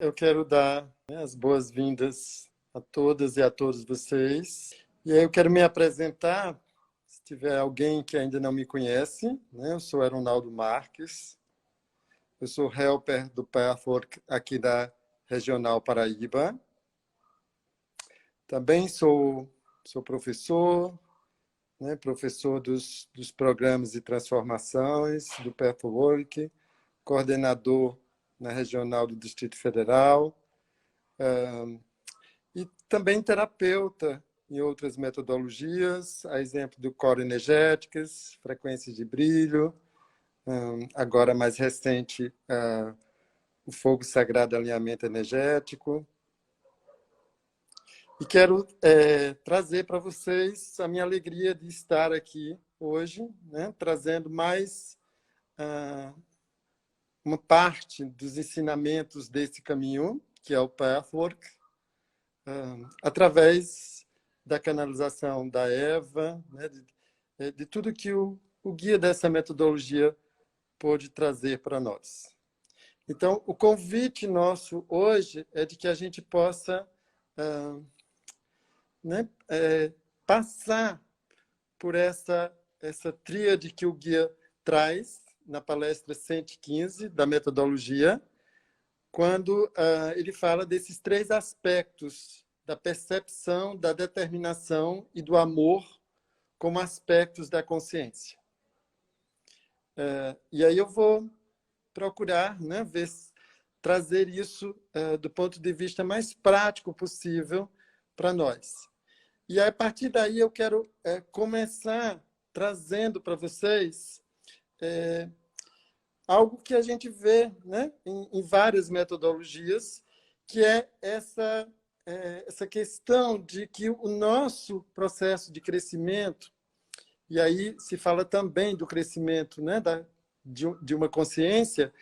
Eu quero dar, as boas-vindas a todas e a todos vocês. E aí eu quero me apresentar, se tiver alguém que ainda não me conhece, né? Eu sou Ronaldo Marques, eu sou helper do Pathwork aqui da Regional Paraíba. Também sou professor, né? Professor dos programas de transformações do Pathwork, coordenador na Regional do Distrito Federal, e também terapeuta em outras metodologias, a exemplo do Core Energéticas, frequências de brilho, agora mais recente, o Fogo Sagrado Alinhamento Energético. E quero trazer para vocês a minha alegria de estar aqui hoje, né, trazendo mais uma parte dos ensinamentos desse caminho, que é o Pathwork, através da canalização da Eva, né, de tudo que o guia dessa metodologia pôde trazer para nós. Então, o convite nosso hoje é de que a gente possa passar por essa tríade que o guia traz na palestra 115 da metodologia, quando ele fala desses três aspectos da percepção, da determinação e do amor como aspectos da consciência. E aí eu vou procurar, né, trazer isso do ponto de vista mais prático possível para nós. E a partir daí eu quero começar trazendo para vocês algo que a gente vê, né, em várias metodologias, que é essa questão de que o nosso processo de crescimento, e aí se fala também do crescimento, né, de uma consciência,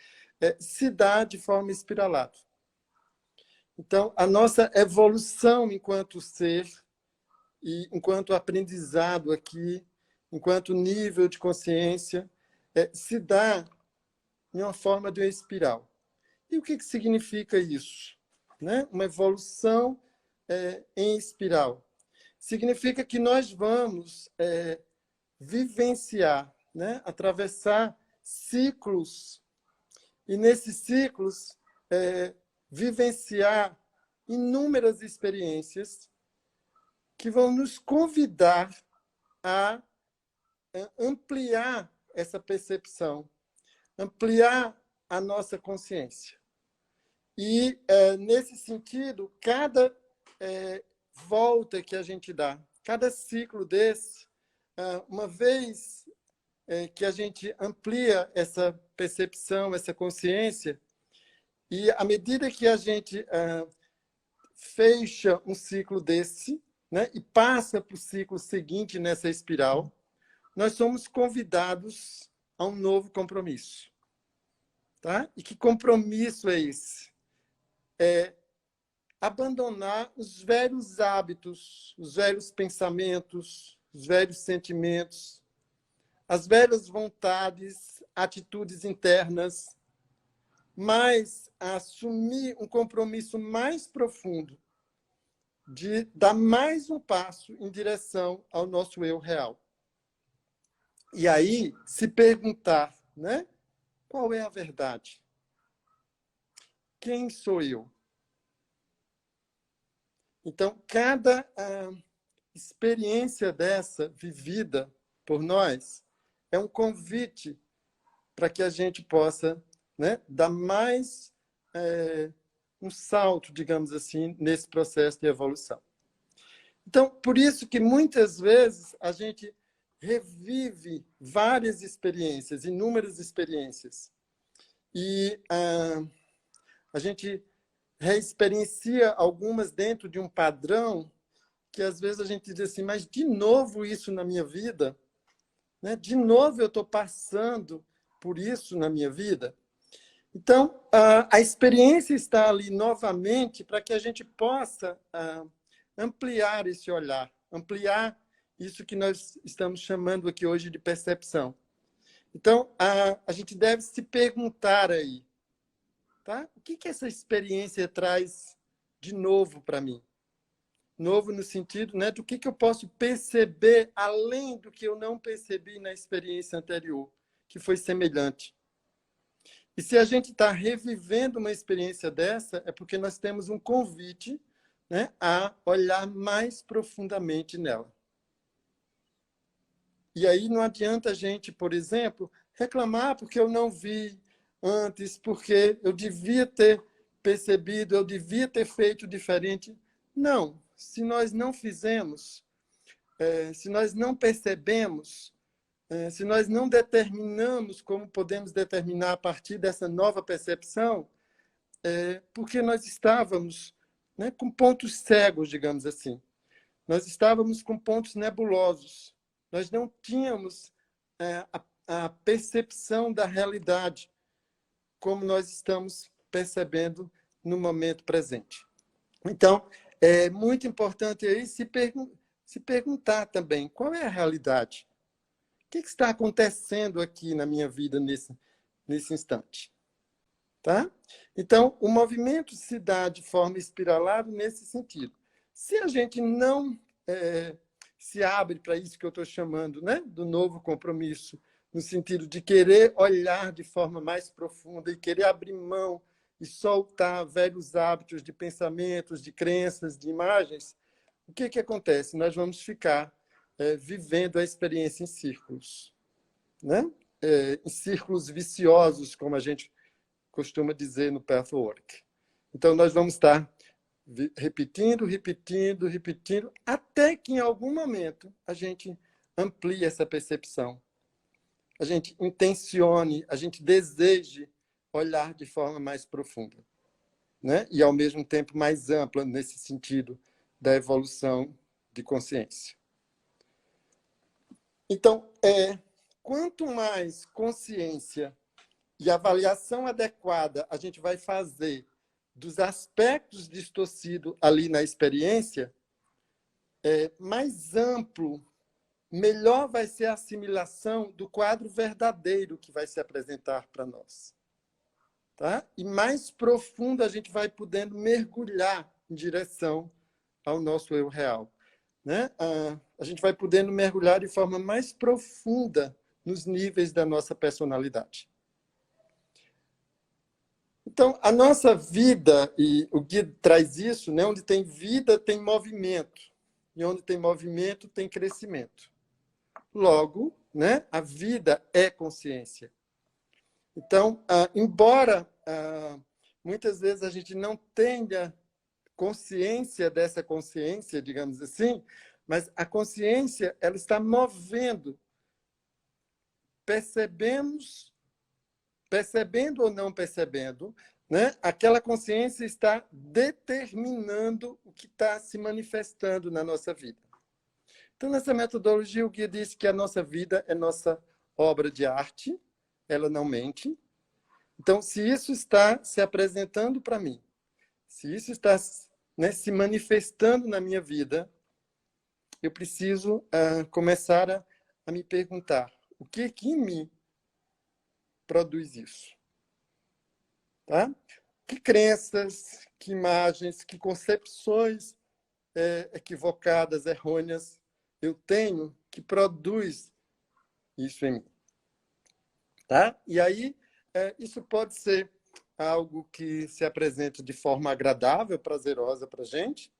se dá de forma espiralada. Então, a nossa evolução enquanto ser, e enquanto aprendizado aqui, enquanto nível de consciência, se dá em uma forma de uma espiral. E o que significa isso? Né? Uma evolução em espiral. Significa que nós vamos vivenciar, né? Atravessar ciclos, e nesses ciclos vivenciar inúmeras experiências que vão nos convidar a ampliar essa percepção, ampliar a nossa consciência. E, nesse sentido, cada volta que a gente dá, cada ciclo desse, uma vez que a gente amplia essa percepção, essa consciência, e à medida que a gente fecha um ciclo desse, né, e passa para o ciclo seguinte nessa espiral, nós somos convidados a um novo compromisso. Tá? E que compromisso é esse? É abandonar os velhos hábitos, os velhos pensamentos, os velhos sentimentos, as velhas vontades, atitudes internas, mas assumir um compromisso mais profundo de dar mais um passo em direção ao nosso eu real. E aí, se perguntar, né? Qual é a verdade? Quem sou eu? Então, cada experiência dessa vivida por nós é um convite para que a gente possa, né, dar mais um salto, digamos assim, nesse processo de evolução. Então, por isso que muitas vezes a gente revive várias experiências, inúmeras experiências. E a gente reexperiencia algumas dentro de um padrão que às vezes a gente diz assim, mas de novo isso na minha vida? Né? De novo eu estou passando por isso na minha vida? Então, a experiência está ali novamente para que a gente possa ampliar esse olhar, ampliar isso que nós estamos chamando aqui hoje de percepção. Então, a gente deve se perguntar aí, Tá? O que essa experiência traz de novo para mim? Novo no sentido, né, do que eu posso perceber além do que eu não percebi na experiência anterior, que foi semelhante. E se a gente está revivendo uma experiência dessa, é porque nós temos um convite, né, a olhar mais profundamente nela. E aí não adianta a gente, por exemplo, reclamar porque eu não vi antes, porque eu devia ter percebido, eu devia ter feito diferente. Não. Se nós não fizemos, se nós não percebemos, se nós não determinamos como podemos determinar a partir dessa nova percepção, porque nós estávamos, né, com pontos cegos, digamos assim. Nós estávamos com pontos nebulosos. Nós não tínhamos a percepção da realidade como nós estamos percebendo no momento presente. Então, é muito importante aí se perguntar também qual é a realidade. O que está acontecendo aqui na minha vida nesse instante? Tá? Então, o movimento se dá de forma espiralada nesse sentido. Se a gente não se abre para isso que eu estou chamando, né, do novo compromisso, no sentido de querer olhar de forma mais profunda e querer abrir mão e soltar velhos hábitos de pensamentos, de crenças, de imagens, o que acontece? Nós vamos ficar vivendo a experiência em círculos, né? Em círculos viciosos, como a gente costuma dizer no Pathwork. Então, nós vamos estar repetindo, repetindo, repetindo, até que em algum momento a gente amplie essa percepção, a gente intencione, a gente deseje olhar de forma mais profunda, né? E, ao mesmo tempo, mais ampla nesse sentido da evolução de consciência. Então, quanto mais consciência e avaliação adequada a gente vai fazer dos aspectos distorcidos ali na experiência, mais amplo, melhor vai ser a assimilação do quadro verdadeiro que vai se apresentar para nós. Tá? E mais profundo a gente vai podendo mergulhar em direção ao nosso eu real. Né? A gente vai podendo mergulhar de forma mais profunda nos níveis da nossa personalidade. Então, a nossa vida, e o guia traz isso, né? Onde tem vida, tem movimento. E onde tem movimento, tem crescimento. Logo, né? A vida é consciência. Então, embora muitas vezes a gente não tenha consciência dessa consciência, digamos assim, mas a consciência ela está movendo. Percebendo ou não percebendo, né? Aquela consciência está determinando o que está se manifestando na nossa vida. Então, nessa metodologia, o guia diz que a nossa vida é nossa obra de arte, ela não mente. Então, se isso está se apresentando para mim, se isso está, né, se manifestando na minha vida, eu preciso começar a me perguntar o que em mim produz isso. Tá? Que crenças, que imagens, que concepções equivocadas, errôneas eu tenho que produz isso em mim. Tá? E aí, isso pode ser algo que se apresenta de forma agradável, prazerosa para a gente,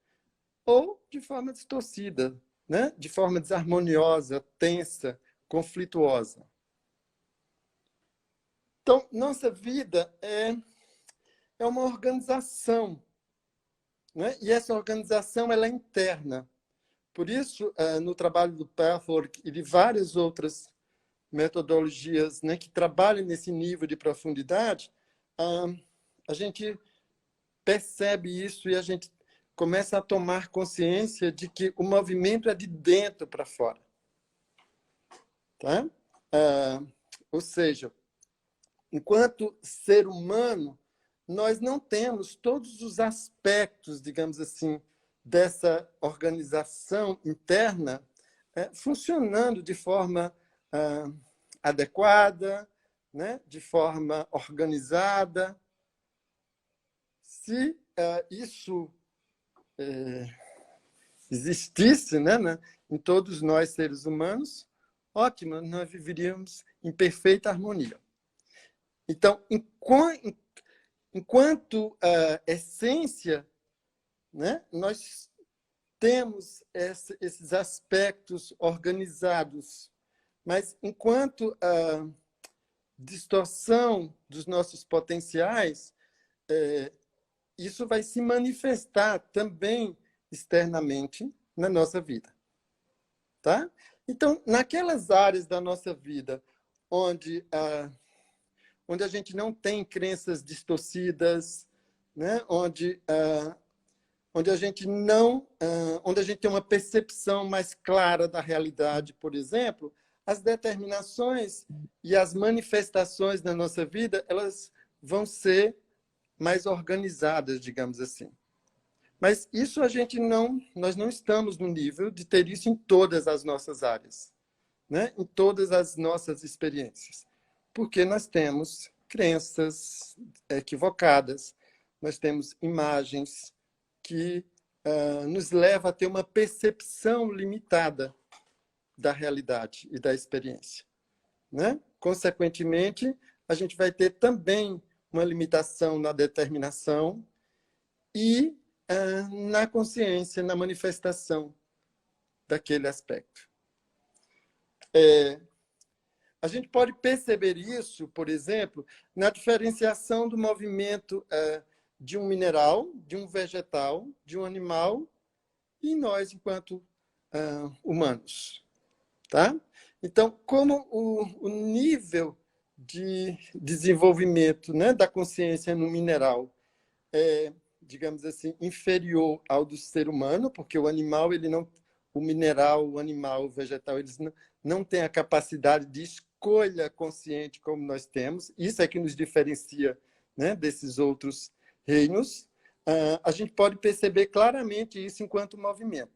ou de forma distorcida, né? De forma desarmoniosa, tensa, conflituosa. Então, nossa vida é uma organização, né? E essa organização ela é interna. Por isso, no trabalho do Pathwork e de várias outras metodologias, né, que trabalham nesse nível de profundidade, a gente percebe isso e a gente começa a tomar consciência de que o movimento é de dentro para fora. Tá? Ou seja, enquanto ser humano, nós não temos todos os aspectos, digamos assim, dessa organização interna funcionando de forma adequada, né? De forma organizada. se isso existisse, né, em todos nós seres humanos, ótimo, nós viveríamos em perfeita harmonia. Então, enquanto essência, né, nós temos esses aspectos organizados, mas enquanto distorção dos nossos potenciais, isso vai se manifestar também externamente na nossa vida. Tá? Então, naquelas áreas da nossa vida onde a gente não tem crenças distorcidas, né? onde a gente tem uma percepção mais clara da realidade, por exemplo, as determinações e as manifestações na nossa vida, elas vão ser mais organizadas, digamos assim. Mas isso nós não estamos no nível de ter isso em todas as nossas áreas, né? Em todas as nossas experiências. Porque nós temos crenças equivocadas, nós temos imagens que nos levam a ter uma percepção limitada da realidade e da experiência, né? Consequentemente, a gente vai ter também uma limitação na determinação e na consciência, na manifestação daquele aspecto. A gente pode perceber isso, por exemplo, na diferenciação do movimento de um mineral, de um vegetal, de um animal e nós, enquanto humanos. Tá? Então, como o nível de desenvolvimento, né, da consciência no mineral é, digamos assim, inferior ao do ser humano, porque o animal, o mineral, o animal, o vegetal, eles não têm a capacidade de escolha consciente como nós temos. Isso é que nos diferencia, né, desses outros reinos. A gente pode perceber claramente isso enquanto movimento.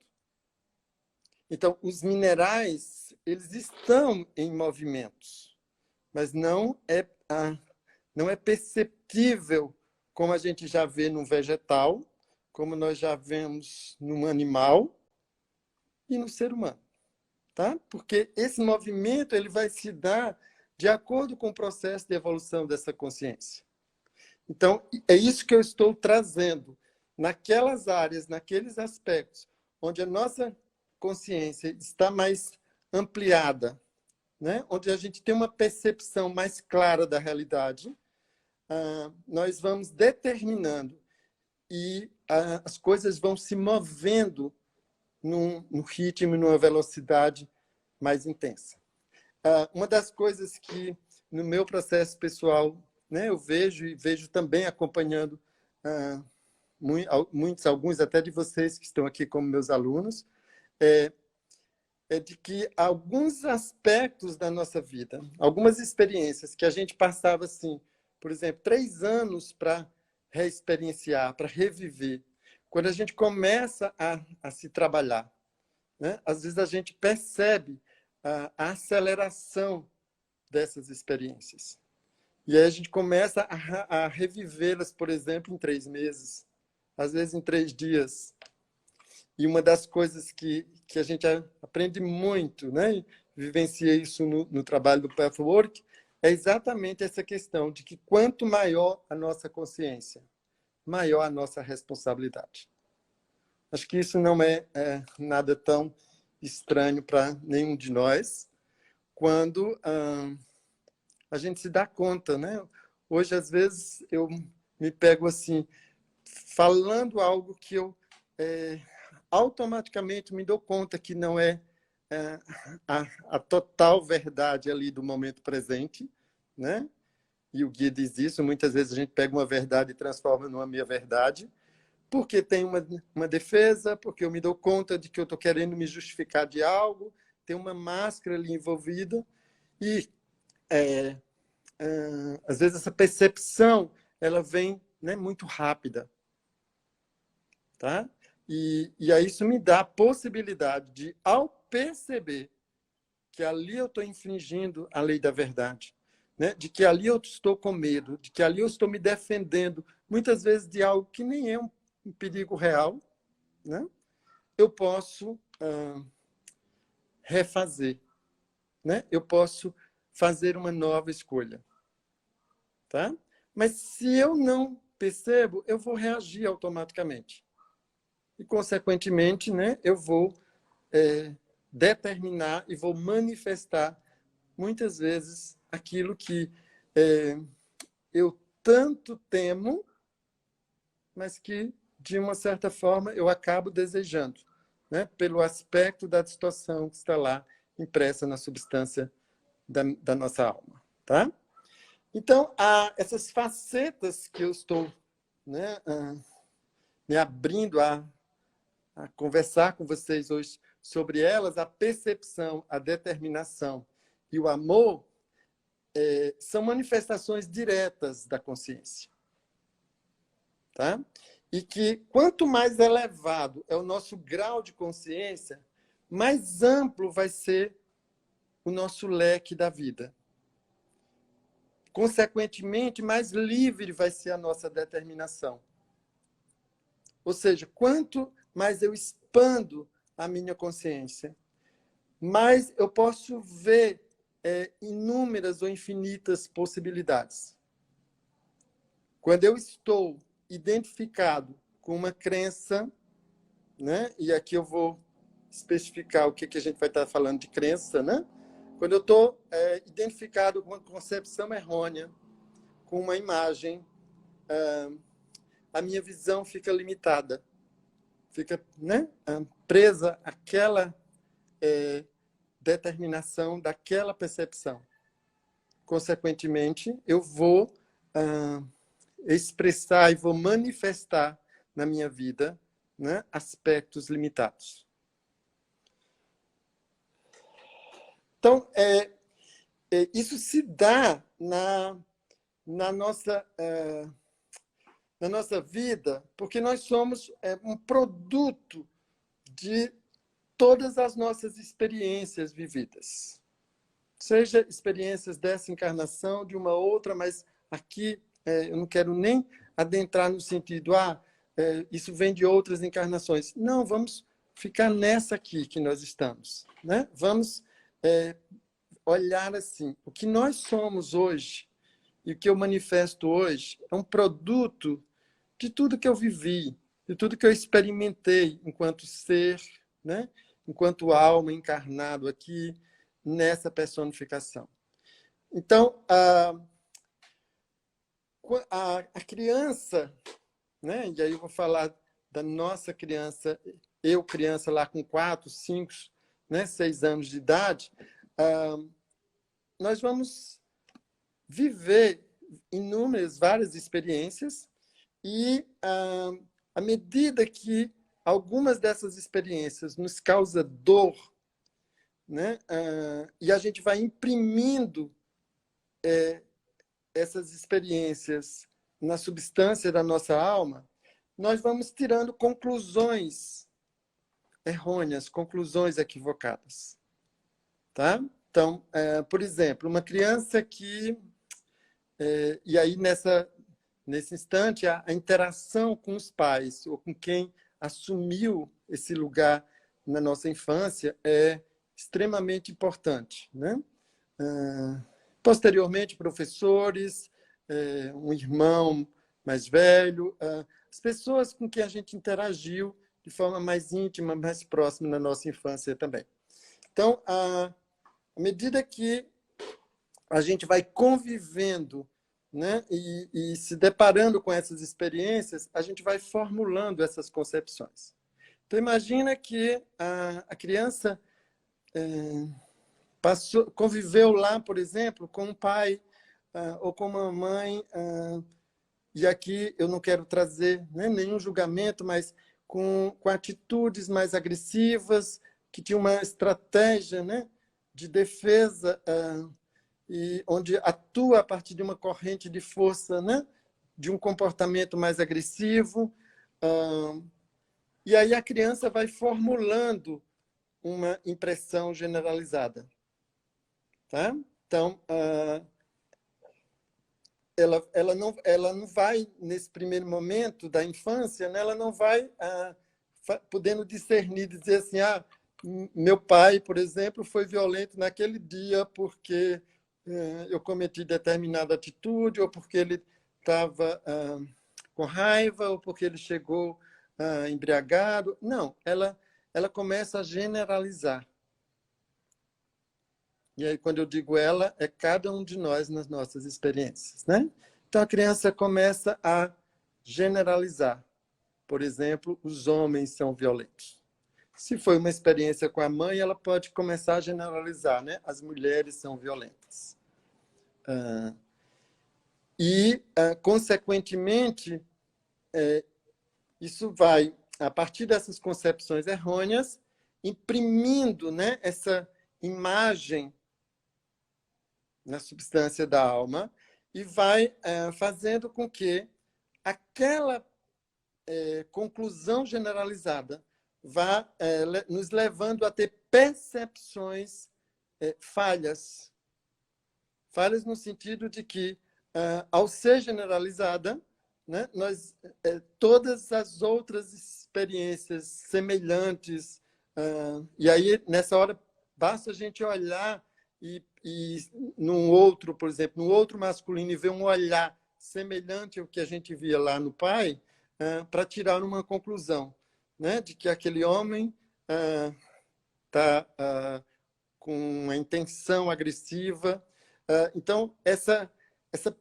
Então, os minerais, eles estão em movimentos, mas não é perceptível como a gente já vê no vegetal, como nós já vemos no animal e no ser humano. Tá? Porque esse movimento ele vai se dar de acordo com o processo de evolução dessa consciência. Então, é isso que eu estou trazendo naquelas áreas, naqueles aspectos, onde a nossa consciência está mais ampliada, né? Onde a gente tem uma percepção mais clara da realidade, nós vamos determinando e as coisas vão se movendo num ritmo, numa velocidade mais intensa. Uma das coisas que, no meu processo pessoal, né, eu vejo também acompanhando alguns até de vocês que estão aqui como meus alunos, é de que alguns aspectos da nossa vida, algumas experiências que a gente passava assim, por exemplo, 3 anos para reexperienciar, para reviver. Quando a gente começa a se trabalhar, né? Às vezes a gente percebe a aceleração dessas experiências. E aí a gente começa a revivê-las, por exemplo, em 3 meses, às vezes em 3 dias. E uma das coisas que a gente aprende muito, né? Vivencia isso no trabalho do Pathwork, é exatamente essa questão de que quanto maior a nossa consciência, maior a nossa responsabilidade. Acho que isso não é nada tão estranho para nenhum de nós, quando a gente se dá conta, né? Hoje, às vezes, eu me pego assim, falando algo que eu automaticamente me dou conta que não é a total verdade ali do momento presente, né? E o guia diz isso, muitas vezes a gente pega uma verdade e transforma numa meia-verdade, porque tem uma defesa, porque eu me dou conta de que eu estou querendo me justificar de algo, tem uma máscara ali envolvida, e às vezes essa percepção ela vem, né, muito rápida. Tá? E aí isso me dá a possibilidade de, ao perceber que ali eu estou infringindo a lei da verdade, né? De que ali eu estou com medo, de que ali eu estou me defendendo muitas vezes de algo que nem é um perigo real, né? Eu posso refazer, né? Eu posso fazer uma nova escolha, tá? Mas se eu não percebo, eu vou reagir automaticamente. E, consequentemente, né, eu vou determinar e vou manifestar, muitas vezes, aquilo que eu tanto temo, mas que, de uma certa forma, eu acabo desejando, né, pelo aspecto da situação que está lá impressa na substância da nossa alma. Tá? Então, essas facetas que eu estou, né, me abrindo a conversar com vocês hoje sobre elas, a percepção, a determinação e o amor, são manifestações diretas da consciência. Tá? E que quanto mais elevado é o nosso grau de consciência, mais amplo vai ser o nosso leque da vida. Consequentemente, mais livre vai ser a nossa determinação. Ou seja, quanto mais eu expando a minha consciência, mais eu posso ver inúmeras ou infinitas possibilidades. Quando eu estou identificado com uma crença, né? E aqui eu vou especificar o que a gente vai estar falando de crença, né? Quando eu estou identificado com uma concepção errônea, com uma imagem, a minha visão fica limitada, fica, né, presa àquela determinação daquela percepção. Consequentemente, eu vou expressar e vou manifestar na minha vida, né, aspectos limitados. Então, isso se dá na nossa vida, porque nós somos um produto de todas as nossas experiências vividas. Seja experiências dessa encarnação, de uma outra, mas aqui eu não quero nem adentrar no sentido, isso vem de outras encarnações. Não, vamos ficar nessa aqui que nós estamos, né? Vamos olhar assim, o que nós somos hoje e o que eu manifesto hoje é um produto de tudo que eu vivi, de tudo que eu experimentei enquanto ser, né? Enquanto alma encarnado aqui nessa personificação. Então, a criança, né? E aí eu vou falar da nossa criança, eu criança lá com 4, 5, né? 6 anos de idade, nós vamos viver várias experiências e, à medida que algumas dessas experiências nos causam dor, né? E a gente vai imprimindo essas experiências na substância da nossa alma, nós vamos tirando conclusões errôneas, conclusões equivocadas. Tá? Então, por exemplo, uma criança que... e aí, nesse instante, a interação com os pais, ou com quem assumiu esse lugar na nossa infância, é extremamente importante, né? Posteriormente, professores, um irmão mais velho, as pessoas com quem a gente interagiu de forma mais íntima, mais próxima na nossa infância também. Então, à medida que a gente vai convivendo, né, e se deparando com essas experiências, a gente vai formulando essas concepções. Então, imagina que a criança conviveu lá, por exemplo, com um pai ou com uma mãe, e aqui eu não quero trazer, né, nenhum julgamento, mas com atitudes mais agressivas, que tinha uma estratégia, né, de defesa, e onde atua a partir de uma corrente de força, né, de um comportamento mais agressivo. E aí a criança vai formulando uma impressão generalizada. Tá? Então, ela não vai, nesse primeiro momento da infância, né, ela não vai podendo discernir, dizer assim, meu pai, por exemplo, foi violento naquele dia porque eu cometi determinada atitude, ou porque ele estava com raiva, ou porque ele chegou embriagado. Não, ela começa a generalizar. E aí, quando eu digo ela, é cada um de nós nas nossas experiências, né? Então, a criança começa a generalizar. Por exemplo, os homens são violentos. Se foi uma experiência com a mãe, ela pode começar a generalizar, né? As mulheres são violentas. Consequentemente, isso vai, a partir dessas concepções errôneas, imprimindo, né, essa imagem na substância da alma e vai fazendo com que aquela conclusão generalizada vá nos levando a ter percepções falhas. Falhas no sentido de que, ao ser generalizada, né, todas as outras experiências semelhantes, e aí, nessa hora, basta a gente olhar e num outro, por exemplo, num outro masculino, e ver um olhar semelhante ao que a gente via lá no pai, para tirar uma conclusão, né, de que aquele homem está com uma intenção agressiva. Então, essa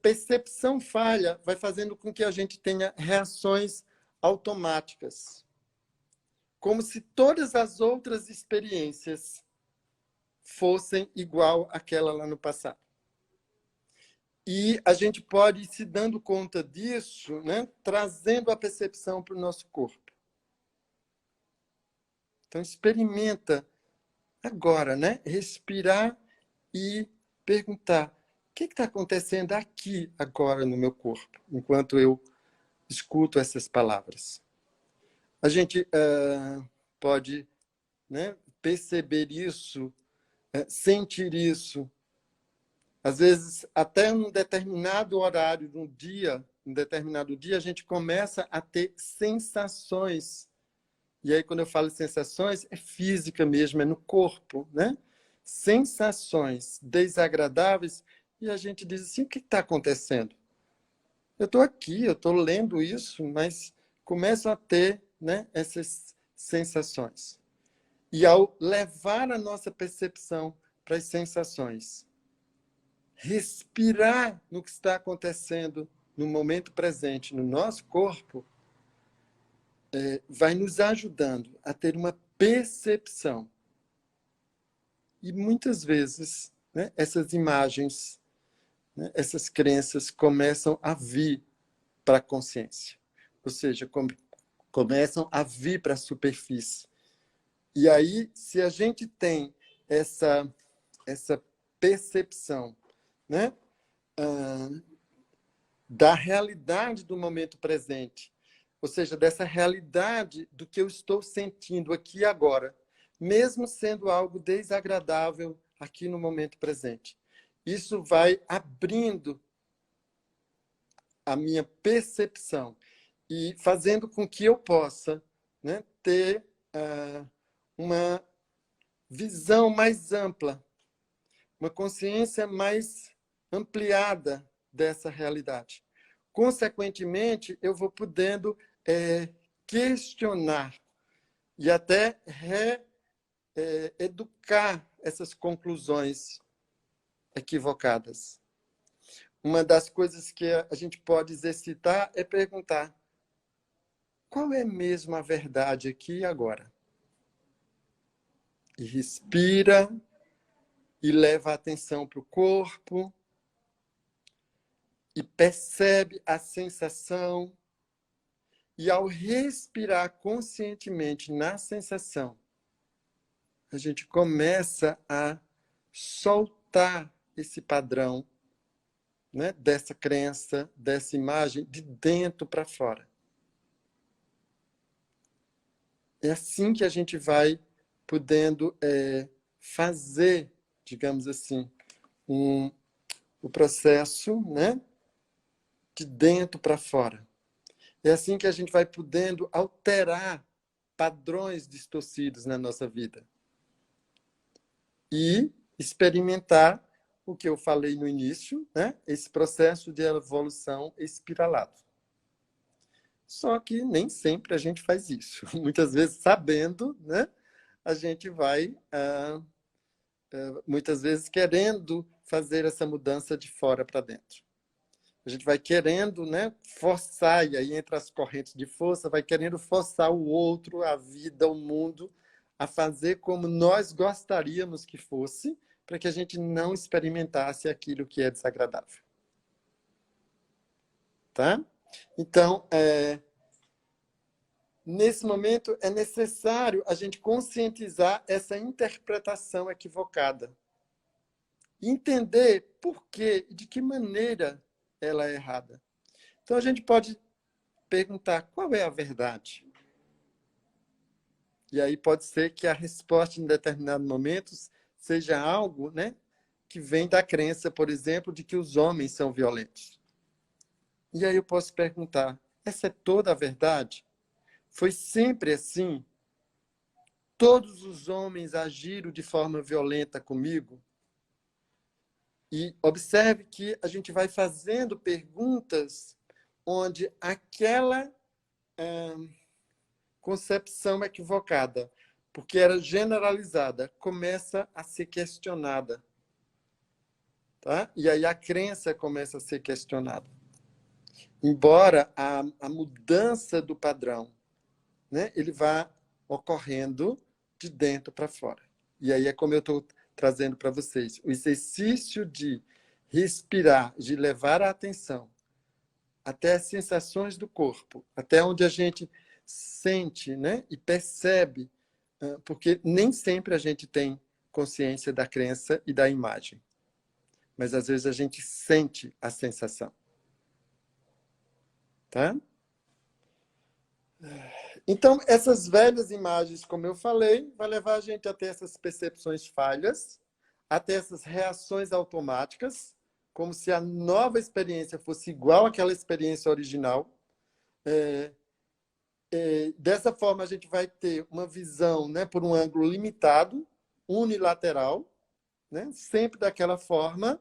percepção falha vai fazendo com que a gente tenha reações automáticas, como se todas as outras experiências fossem igual àquela lá no passado. E a gente pode ir se dando conta disso, né, trazendo a percepção para o nosso corpo. Então, experimenta agora, né, respirar e perguntar: o que está acontecendo aqui agora no meu corpo, enquanto eu escuto essas palavras? A gente pode, né, perceber isso, sentir isso. Às vezes, até um determinado horário de um determinado dia, a gente começa a ter sensações. E aí, quando eu falo sensações, é física mesmo, é no corpo, né? Sensações desagradáveis, e a gente diz assim: o que está acontecendo? Eu estou aqui, eu estou lendo isso, mas começo a ter, né, essas sensações. E ao levar a nossa percepção para as sensações, respirar no que está acontecendo no momento presente, no nosso corpo, vai nos ajudando a ter uma percepção. E muitas vezes, né, essas imagens, né, essas crenças começam a vir para a consciência. Ou seja, começam a vir para a superfície. E aí, se a gente tem essa percepção, né, da realidade do momento presente, ou seja, dessa realidade do que eu estou sentindo aqui e agora, mesmo sendo algo desagradável aqui no momento presente. Isso vai abrindo a minha percepção e fazendo com que eu possa, né, ter uma visão mais ampla, uma consciência mais ampliada dessa realidade. Consequentemente, eu vou podendo questionar e até educar essas conclusões equivocadas. Uma das coisas que a gente pode exercitar é perguntar: qual é mesmo a verdade aqui e agora? E respira e leva a atenção para o corpo e percebe a sensação. E ao respirar conscientemente na sensação, a gente começa a soltar esse padrão, né, dessa crença, dessa imagem, de dentro para fora. É assim que a gente vai podendo fazer, digamos assim, o processo, né, de dentro para fora. É assim que a gente vai podendo alterar padrões distorcidos na nossa vida. E experimentar o que eu falei no início, né? Esse processo de evolução espiralado. Só que nem sempre a gente faz isso. Muitas vezes, sabendo, né? A gente vai, muitas vezes, querendo fazer essa mudança de fora para dentro. A gente vai querendo, né, forçar, e aí entra as correntes de força, vai querendo forçar o outro, a vida, o mundo, a fazer como nós gostaríamos que fosse, para que a gente não experimentasse aquilo que é desagradável. Tá? Então, nesse momento, é necessário a gente conscientizar essa interpretação equivocada. Entender por quê e de que maneira ela é errada. Então, a gente pode perguntar qual é a verdade. E aí pode ser que a resposta em determinados momentos seja algo, né, que vem da crença, por exemplo, de que os homens são violentos. E aí eu posso perguntar, essa é toda a verdade? Foi sempre assim? Todos os homens agiram de forma violenta comigo? E observe que a gente vai fazendo perguntas onde aquela concepção equivocada, porque era generalizada, começa a ser questionada. Tá? E aí a crença começa a ser questionada. Embora a mudança do padrão, né, ele vá ocorrendo de dentro para fora. E aí é como eu estou trazendo para vocês. O exercício de respirar, de levar a atenção até as sensações do corpo, até onde a gente sente, né, e percebe, porque nem sempre a gente tem consciência da crença e da imagem. Mas às vezes a gente sente a sensação. Tá? Então, essas velhas imagens, como eu falei, vai levar a gente a ter essas percepções falhas, a ter essas reações automáticas, como se a nova experiência fosse igual àquela experiência original. Dessa forma, a gente vai ter uma visão, né, por um ângulo limitado, unilateral, né, sempre daquela forma,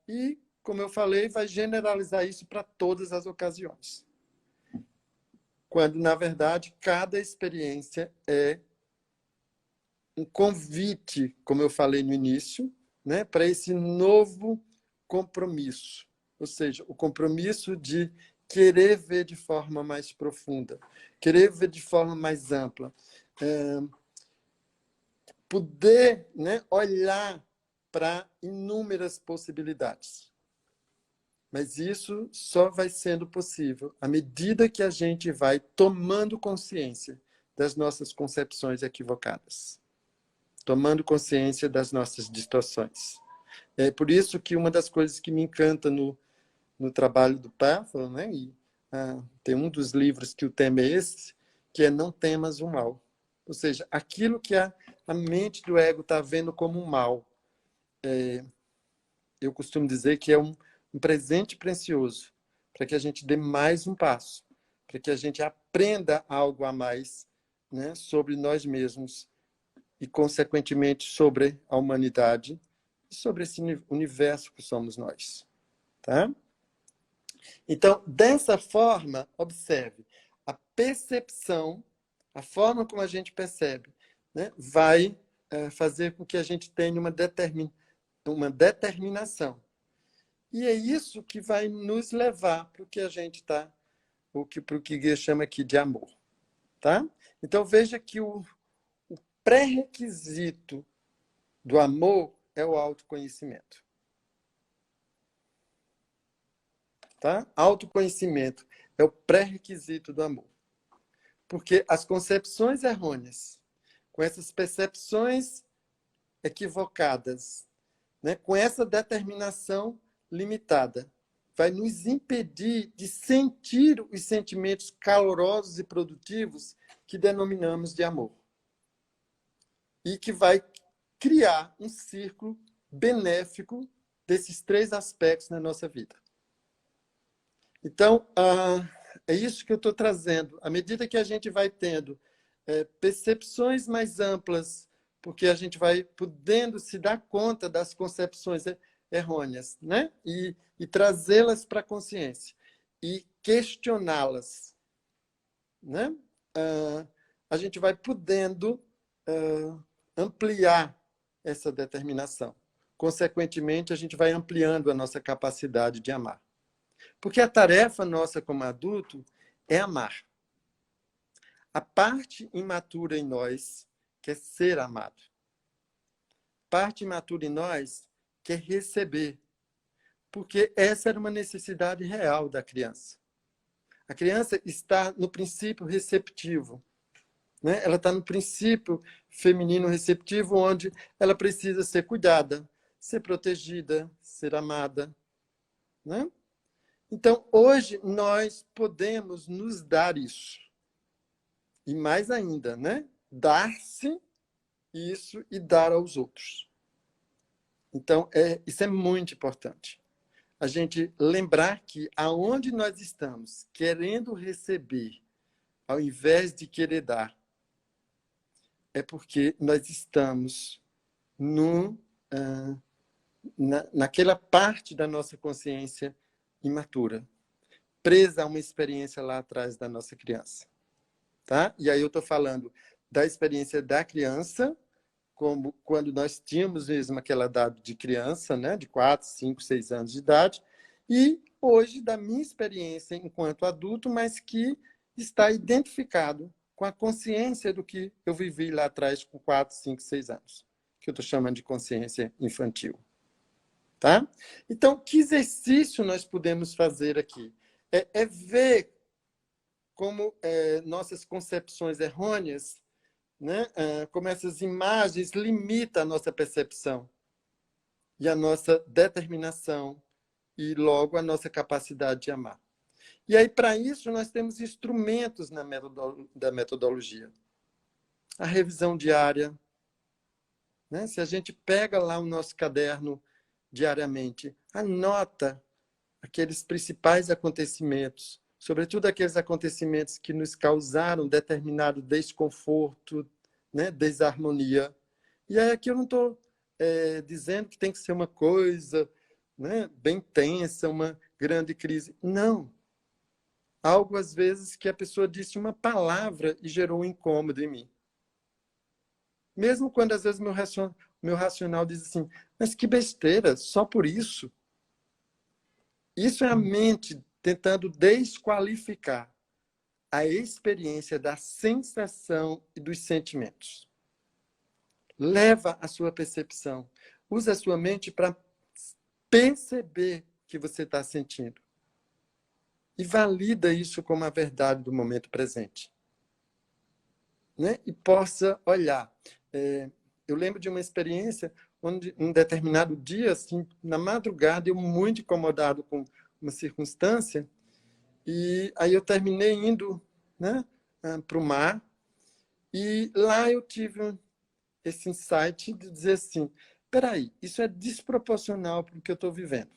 e, como eu falei, vai generalizar isso para todas as ocasiões. Quando, na verdade, cada experiência é um convite, como eu falei no início, né, para esse novo compromisso. Ou seja, o compromisso de querer ver de forma mais profunda, querer ver de forma mais ampla, poder, né, olhar para inúmeras possibilidades. Mas isso só vai sendo possível à medida que a gente vai tomando consciência das nossas concepções equivocadas, tomando consciência das nossas distorções. É por isso que uma das coisas que me encanta no trabalho do Paffer, né, e, tem um dos livros que o tema é esse, que é Não Temas o Mal. Ou seja, aquilo que a mente do ego está vendo como um mal. Eu costumo dizer que é um presente precioso para que a gente dê mais um passo, para que a gente aprenda algo a mais, né, sobre nós mesmos e, consequentemente, sobre a humanidade e sobre esse universo que somos nós. Tá? Então, dessa forma, observe, a percepção, a forma como a gente percebe, né, vai fazer com que a gente tenha uma determinação. E é isso que vai nos levar para o que a gente está, para o que Guia chama aqui de amor. Tá? Então, veja que o pré-requisito do amor é o autoconhecimento. Tá? Autoconhecimento é o pré-requisito do amor. Porque as concepções errôneas, com essas percepções equivocadas, né, com essa determinação limitada, vai nos impedir de sentir os sentimentos calorosos e produtivos que denominamos de amor. E que vai criar um círculo benéfico desses três aspectos na nossa vida. Então, é isso que eu estou trazendo. À medida que a gente vai tendo percepções mais amplas, porque a gente vai podendo se dar conta das concepções errôneas, né? E trazê-las para a consciência e questioná-las, né? A gente vai podendo ampliar essa determinação. Consequentemente, a gente vai ampliando a nossa capacidade de amar. Porque a tarefa nossa como adulto é amar. A parte imatura em nós quer ser amado. A parte imatura em nós quer receber. Porque essa era uma necessidade real da criança. A criança está no princípio receptivo, né? Ela está no princípio feminino receptivo, onde ela precisa ser cuidada, ser protegida, ser amada, né? Então, hoje, nós podemos nos dar isso. E mais ainda, né? Dar-se isso e dar aos outros. Então, isso é muito importante. A gente lembrar que aonde nós estamos querendo receber, ao invés de querer dar, é porque nós estamos naquela parte da nossa consciência imatura, presa a uma experiência lá atrás da nossa criança. Tá? E aí eu estou falando da experiência da criança, como quando nós tínhamos mesmo aquela idade de criança, né? De 4, 5, 6 anos de idade, e hoje da minha experiência enquanto adulto, mas que está identificado com a consciência do que eu vivi lá atrás com 4, 5, 6 anos, que eu estou chamando de consciência infantil. Tá? Então, que exercício nós podemos fazer aqui? É ver como nossas concepções errôneas, né, como essas imagens limitam a nossa percepção e a nossa determinação e, logo, a nossa capacidade de amar. E aí, para isso, nós temos instrumentos da metodologia. A revisão diária. Né? Se a gente pega lá o nosso caderno diariamente, anota aqueles principais acontecimentos, sobretudo aqueles acontecimentos que nos causaram determinado desconforto, né? Desarmonia. E aí aqui eu não estou dizendo que tem que ser uma coisa, né? Bem tensa, uma grande crise. Não. Algo, às vezes, que a pessoa disse uma palavra e gerou um incômodo em mim. Mesmo quando, às vezes, meu racional diz assim, mas que besteira, só por isso. Isso é a mente tentando desqualificar a experiência da sensação e dos sentimentos. Leva a sua percepção. Usa a sua mente para perceber o que você está sentindo. E valida isso como a verdade do momento presente. Né? E possa olhar. Eu lembro de uma experiência onde, um determinado dia, assim, na madrugada, eu muito incomodado com uma circunstância, e aí eu terminei indo, né, para o mar, e lá eu tive esse insight de dizer assim, peraí, isso é desproporcional para o que eu estou vivendo.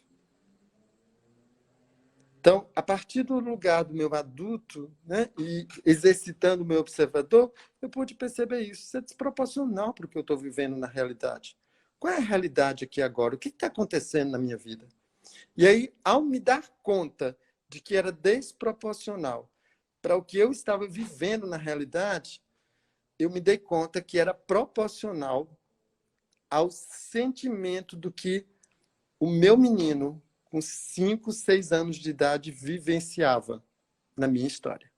Então, a partir do lugar do meu adulto, né, e exercitando o meu observador, eu pude perceber isso. Isso é desproporcional para o que eu estou vivendo na realidade. Qual é a realidade aqui agora? O que está acontecendo na minha vida? E aí, ao me dar conta de que era desproporcional para o que eu estava vivendo na realidade, eu me dei conta que era proporcional ao sentimento do que o meu menino, com 5, 6 anos de idade, vivenciava na minha história.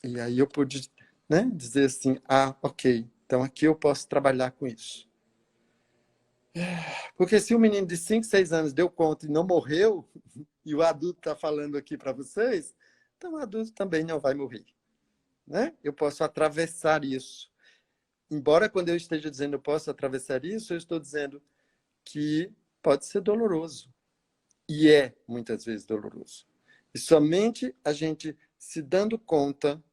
E aí eu pude, né, dizer assim, ok, então aqui eu posso trabalhar com isso. Porque se o menino de 5, 6 anos deu conta e não morreu, e o adulto está falando aqui para vocês, então o adulto também não vai morrer. Né? Eu posso atravessar isso. Embora quando eu esteja dizendo eu posso atravessar isso, eu estou dizendo que pode ser doloroso. E é, muitas vezes, doloroso. E somente a gente se dando conta,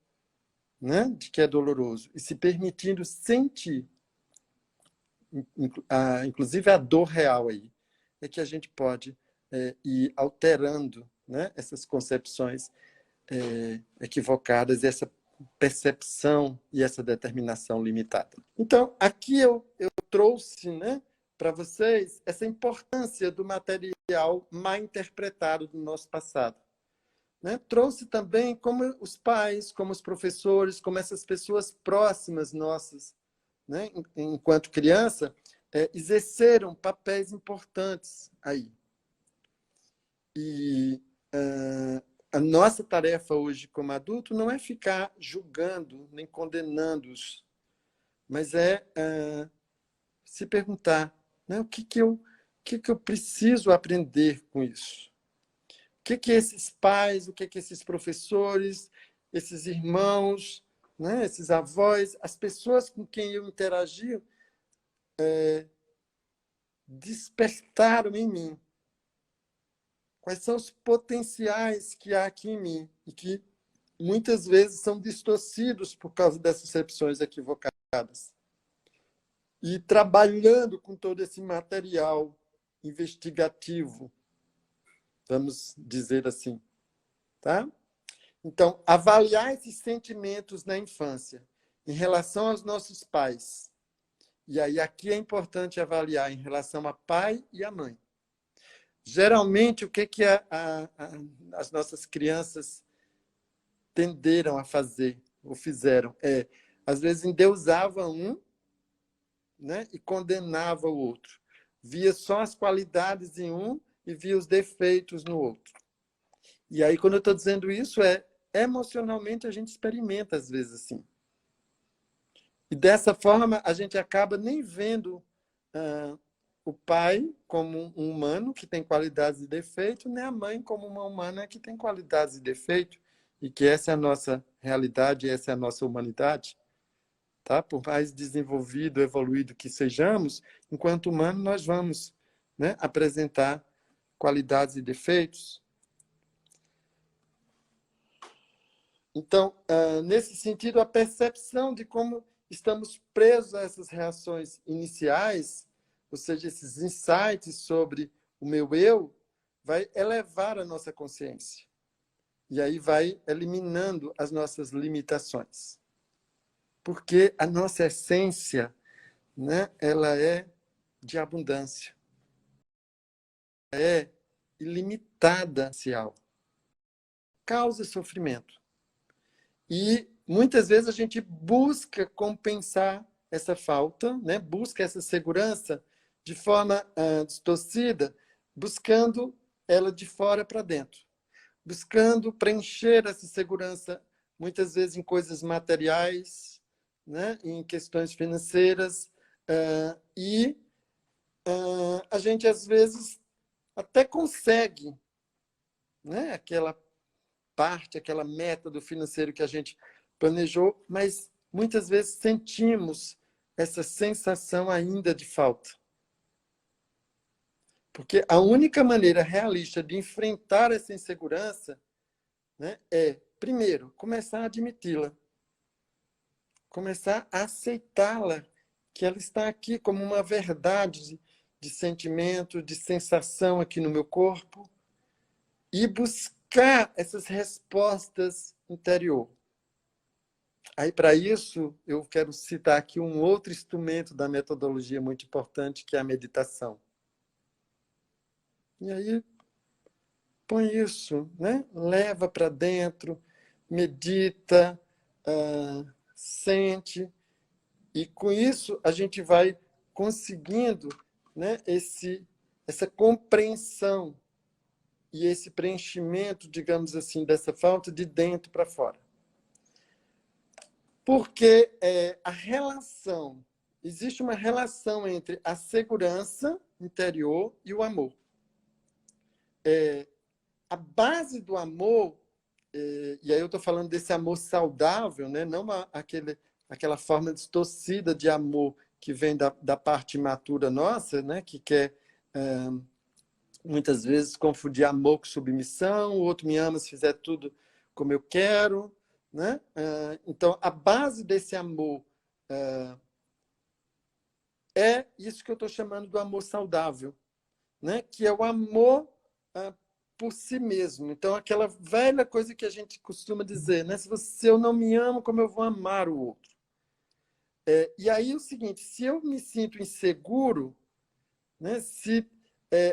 né, de que é doloroso e se permitindo sentir, inclusive a dor real aí, é que a gente pode e alterando, né, essas concepções equivocadas, essa percepção e essa determinação limitada. Então, aqui eu trouxe, né, para vocês essa importância do material mal interpretado do nosso passado. Né? Trouxe também como os pais, como os professores, como essas pessoas próximas nossas, né, enquanto criança, exerceram papéis importantes aí. E a nossa tarefa hoje como adulto não é ficar julgando nem condenando-os, mas se perguntar, né, o que eu preciso aprender com isso? O que esses pais, o que esses professores, esses irmãos, né, esses avós, as pessoas com quem eu interagi, despertaram em mim? Quais são os potenciais que há aqui em mim e que muitas vezes são distorcidos por causa dessas percepções equivocadas? E trabalhando com todo esse material investigativo, vamos dizer assim, tá? Então, avaliar esses sentimentos na infância em relação aos nossos pais. E aí aqui é importante avaliar em relação a pai e a mãe. Geralmente, o que as nossas crianças tenderam a fazer, ou fizeram, às vezes, endeusava um, né, e condenava o outro. Via só as qualidades em um e via os defeitos no outro. E aí, quando eu estou dizendo isso, emocionalmente a gente experimenta, às vezes, assim. E dessa forma, a gente acaba nem vendo o pai como um humano que tem qualidades e defeitos, nem a mãe como uma humana que tem qualidades e defeitos, e que essa é a nossa realidade, essa é a nossa humanidade. Tá? Por mais desenvolvido, evoluído que sejamos, enquanto humano, nós vamos, né, apresentar qualidades e defeitos. Então, nesse sentido, a percepção de como estamos presos a essas reações iniciais, ou seja, esses insights sobre o meu eu, vai elevar a nossa consciência. E aí vai eliminando as nossas limitações. Porque a nossa essência, né, ela é de abundância. É ilimitada, causa sofrimento. E muitas vezes a gente busca compensar essa falta, né? Busca essa segurança de forma distorcida, buscando ela de fora para dentro, buscando preencher essa segurança, muitas vezes em coisas materiais, né? Em questões financeiras, e a gente às vezes até consegue, né? Aquela parte, aquela meta do financeiro que a gente planejou, mas muitas vezes sentimos essa sensação ainda de falta. Porque a única maneira realista de enfrentar essa insegurança, né, primeiro, começar a admiti-la. Começar a aceitá-la, que ela está aqui como uma verdade de sentimento, de sensação aqui no meu corpo, e buscar essas respostas interior. Aí, para isso, eu quero citar aqui um outro instrumento da metodologia muito importante, que é a meditação. E aí, põe isso, né? Leva para dentro, medita, sente, e com isso a gente vai conseguindo, né, essa compreensão e esse preenchimento, digamos assim, dessa falta de dentro para fora. Porque existe uma relação entre a segurança interior e o amor. A base do amor, e aí eu estou falando desse amor saudável, né? Não aquela forma distorcida de amor que vem da parte imatura nossa, né? Que quer, muitas vezes, confundir amor com submissão, o outro me ama se fizer tudo como eu quero. Né? Então, a base desse amor é isso que eu estou chamando do amor saudável, né? Que é o amor por si mesmo. Então, aquela velha coisa que a gente costuma dizer, né? Se eu não me amo, como eu vou amar o outro? E aí é o seguinte, se eu me sinto inseguro, né? Se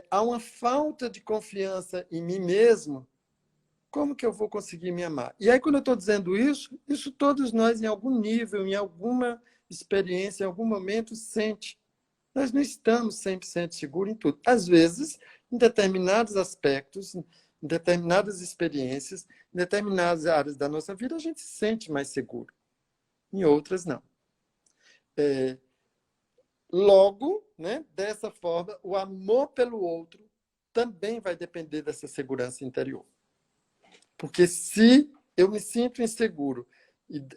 há uma falta de confiança em mim mesmo, como que eu vou conseguir me amar? E aí, quando eu estou dizendo isso todos nós, em algum nível, em alguma experiência, em algum momento, sente. Nós não estamos 100% seguros em tudo. Às vezes, em determinados aspectos, em determinadas experiências, em determinadas áreas da nossa vida, a gente se sente mais seguro. Em outras, não. Logo, né, dessa forma, o amor pelo outro também vai depender dessa segurança interior. Porque se eu me sinto inseguro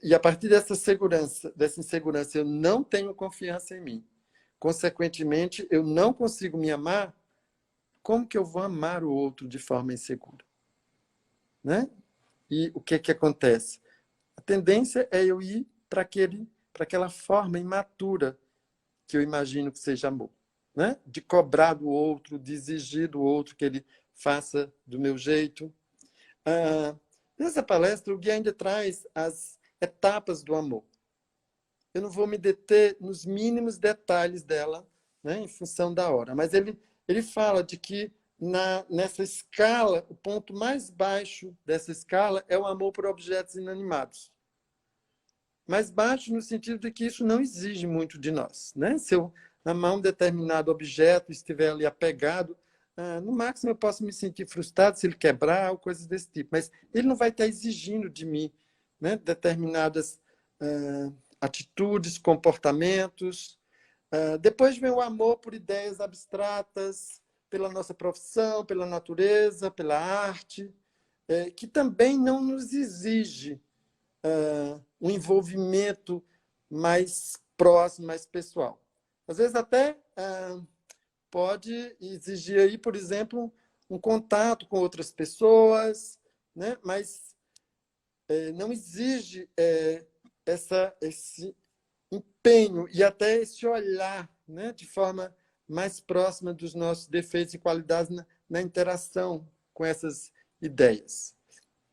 e a partir dessa insegurança, eu não tenho confiança em mim, consequentemente, eu não consigo me amar, como que eu vou amar o outro de forma insegura? Né? E o que acontece? A tendência é eu ir para aquela forma imatura que eu imagino que seja amor. Né? De cobrar do outro, de exigir do outro que ele faça do meu jeito. Nessa palestra, o Gui ainda traz as etapas do amor. Eu não vou me deter nos mínimos detalhes dela, né, em função da hora, mas ele fala de que nessa escala, o ponto mais baixo dessa escala é o amor por objetos inanimados. Mais baixo no sentido de que isso não exige muito de nós. Né? Se eu amar um determinado objeto, estiver ali apegado, no máximo eu posso me sentir frustrado se ele quebrar ou coisas desse tipo, mas ele não vai estar exigindo de mim, né, determinadas atitudes, comportamentos. Depois vem o amor por ideias abstratas, pela nossa profissão, pela natureza, pela arte, que também não nos exige um envolvimento mais próximo, mais pessoal. Às vezes até pode exigir aí, por exemplo, um contato com outras pessoas, né? Mas não exige esse empenho e até esse olhar, né? De forma mais próxima dos nossos defeitos e qualidades na interação com essas ideias.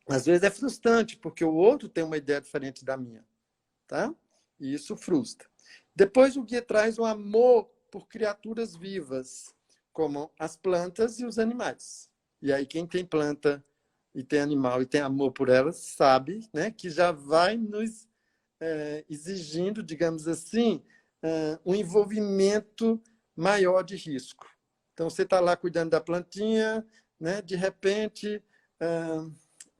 Às vezes é frustrante, porque o outro tem uma ideia diferente da minha. Tá? E isso frustra. Depois o guia traz um amor por criaturas vivas, como as plantas e os animais. E aí quem tem planta e tem animal e tem amor por elas, sabe, né, que já vai nos exigindo, digamos assim, um envolvimento maior de risco. Então, você está lá cuidando da plantinha, né, de repente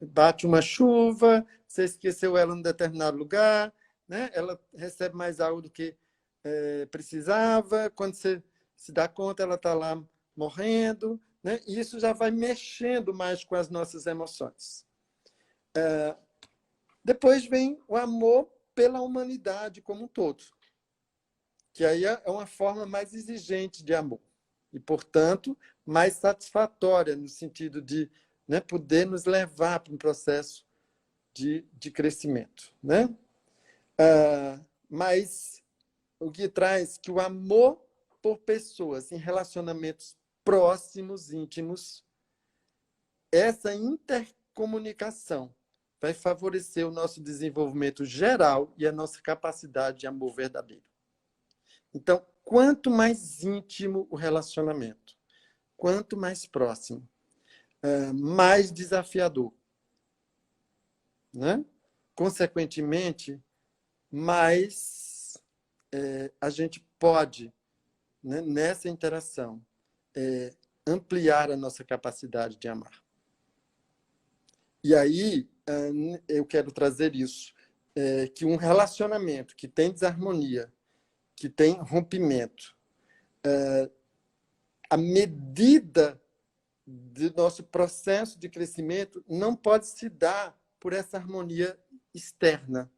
bate uma chuva, você esqueceu ela em determinado lugar, né, ela recebe mais água do que precisava, quando você se dá conta, ela está lá morrendo, né, e isso já vai mexendo mais com as nossas emoções. Depois vem o amor pela humanidade como um todo, que aí é uma forma mais exigente de amor e, portanto, mais satisfatória no sentido de, né, poder nos levar para um processo de crescimento. Né? Mas o que traz que o amor por pessoas em relacionamentos próximos, íntimos, essa intercomunicação vai favorecer o nosso desenvolvimento geral e a nossa capacidade de amor verdadeiro. Então, quanto mais íntimo o relacionamento, quanto mais próximo, mais desafiador. Né? Consequentemente, mais a gente pode, né, nessa interação, ampliar a nossa capacidade de amar. E aí, eu quero trazer isso, que um relacionamento que tem desarmonia, que tem rompimento, a medida do nosso processo de crescimento não pode se dar por essa harmonia externa.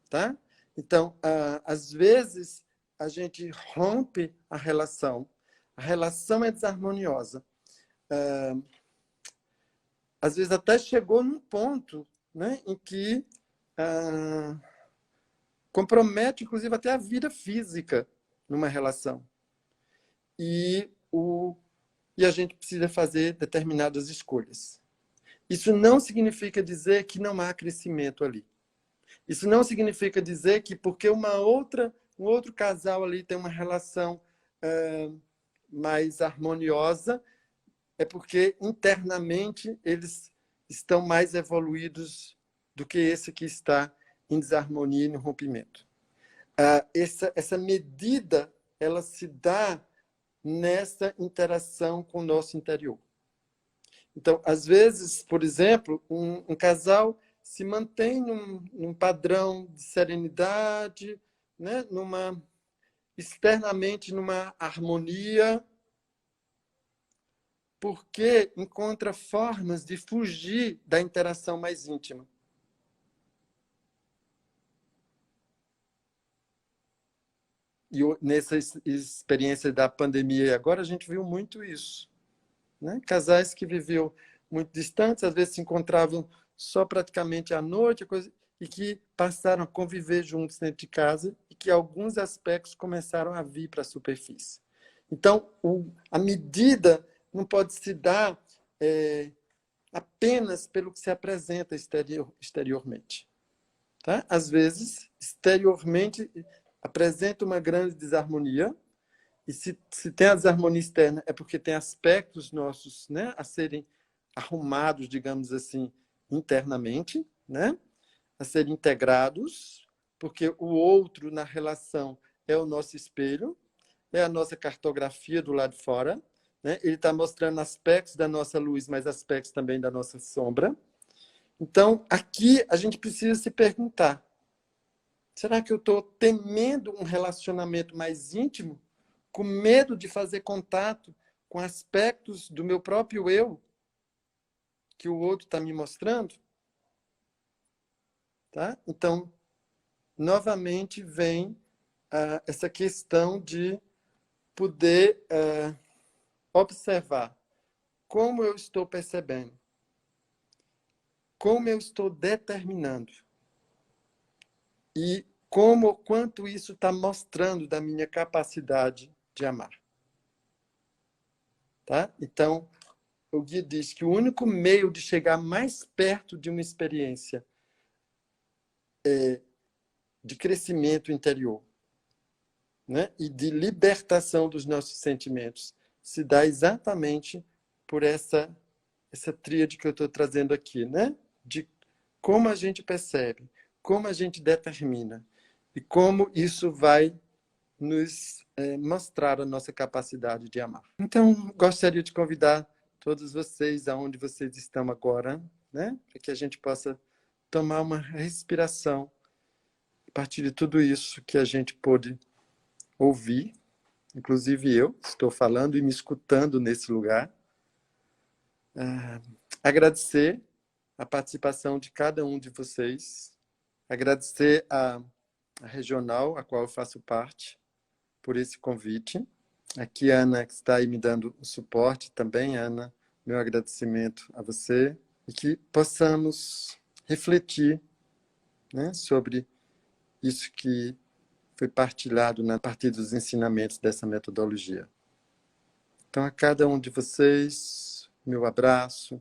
Tá? Então, às vezes, a gente rompe a relação é desarmoniosa. Às vezes até chegou num ponto, né, em que compromete, inclusive, até a vida física numa relação. E e a gente precisa fazer determinadas escolhas. Isso não significa dizer que não há crescimento ali. Isso não significa dizer que porque um outro casal ali tem uma relação mais harmoniosa, é porque internamente eles estão mais evoluídos do que esse que está em desarmonia e no rompimento. Essa medida, ela se dá nessa interação com o nosso interior. Então, às vezes, por exemplo, um casal se mantém num padrão de serenidade, né? Externamente numa harmonia, porque encontra formas de fugir da interação mais íntima. E nessa experiência da pandemia agora, a gente viu muito isso. Né? Casais que viviam muito distantes, às vezes se encontravam só praticamente à noite, e que passaram a conviver juntos dentro de casa e que alguns aspectos começaram a vir para a superfície. Então, a medida não pode se dar apenas pelo que se apresenta exteriormente. Tá? Às vezes, exteriormente, apresenta uma grande desarmonia, e se tem a desarmonia externa, é porque tem aspectos nossos, né, a serem arrumados, digamos assim, internamente, né, a serem integrados, porque o outro na relação é o nosso espelho, é a nossa cartografia do lado de fora, né? Ele está mostrando aspectos da nossa luz, mas aspectos também da nossa sombra. Então, aqui a gente precisa se perguntar, será que eu estou temendo um relacionamento mais íntimo, com medo de fazer contato com aspectos do meu próprio eu, que o outro está me mostrando? Tá? Então, novamente vem essa questão de poder observar como eu estou percebendo, como eu estou determinando e quanto isso está mostrando da minha capacidade de amar. Tá? Então, o Gui diz que o único meio de chegar mais perto de uma experiência de crescimento interior, né? E de libertação dos nossos sentimentos se dá exatamente por essa tríade que eu estou trazendo aqui, né? De como a gente percebe, como a gente determina e como isso vai nos mostrar a nossa capacidade de amar. Então, gostaria de convidar todos vocês, aonde vocês estão agora, né? Para que a gente possa tomar uma respiração a partir de tudo isso que a gente pôde ouvir, inclusive eu estou falando e me escutando nesse lugar. Agradecer a participação de cada um de vocês, agradecer a regional, a qual eu faço parte, por esse convite. Aqui a Ana, que está aí me dando o suporte também, Ana, meu agradecimento a você, e que possamos refletir, né, sobre isso que foi partilhado a partir dos ensinamentos dessa metodologia. Então, a cada um de vocês, meu abraço,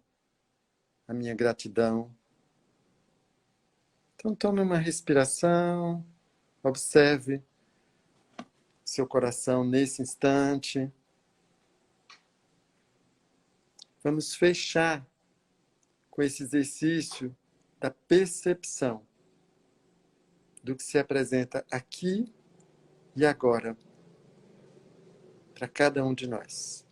a minha gratidão. Então, tome uma respiração, observe seu coração nesse instante. Vamos fechar com esse exercício da percepção do que se apresenta aqui e agora para cada um de nós.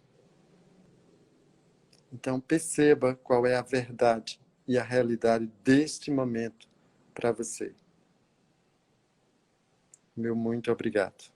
Então, perceba qual é a verdade e a realidade deste momento para você. Meu muito obrigado.